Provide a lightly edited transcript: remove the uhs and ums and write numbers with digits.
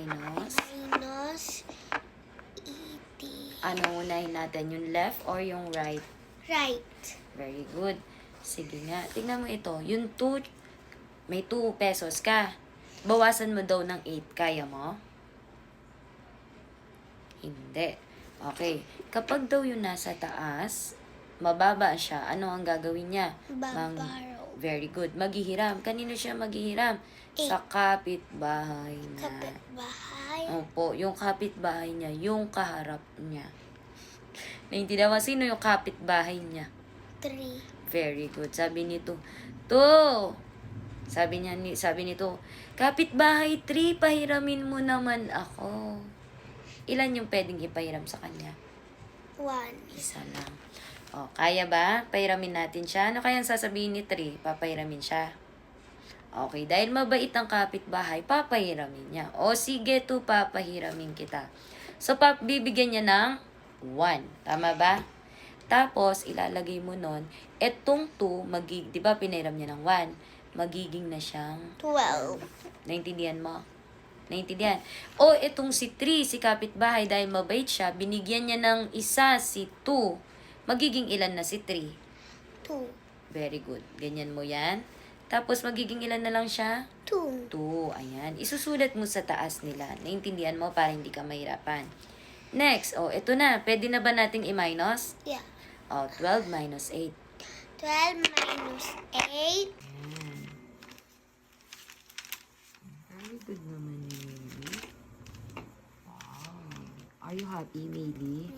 Minus. Minus 80. Ano unahin natin? Yung left or yung right? Right. Very good. Sige nga. Tingnan mo ito. Yung 2, may 2 pesos ka. Bawasan mo daw ng 8. Kaya mo? Hindi. Okay. Kapag daw yung nasa taas, mababa siya, ano ang gagawin niya? Babaro. Very good. Maghihiram. Kanino siya maghihiram? Sa kapitbahay niya. Kapitbahay. Opo, yung kapitbahay niya, yung kaharap niya. Naintindihan mo, sino yung kapitbahay niya? 3. Very good. Sabi nito, to. Sabi nito, kapitbahay 3, pahiramin mo naman ako. Ilan yung pwedeng ipahiram sa kanya? 1. Isa lang. O, kaya ba? Pahiramin natin siya. Ano kayang sasabihin ni 3? Papahiramin siya. Okay, dahil mabait ang kapitbahay, papahiramin niya. O sige, 2, papahiramin kita. So, bibigyan niya ng 1. Tama ba? Tapos, ilalagay mo nun, etong 2, di ba pinahiram niya ng 1? Magiging na siyang 12. Naintindihan mo? Naintindihan? O, itong si 3, si kapitbahay, dahil mabait siya, binigyan niya ng isa, si 2. Magiging ilan na si 3? 2. Very good. Ganyan mo yan. Tapos, magiging ilan na lang siya? 2. 2. Ayan. Isusulat mo sa taas nila. Naintindihan mo para hindi ka mahirapan. Next. O, ito na. Pwede na ba nating i-minus? Yeah. O, 12 minus 8. 12 minus 8. Ayan. Very good naman ni Maylie. Wow. Are you happy, Maylie?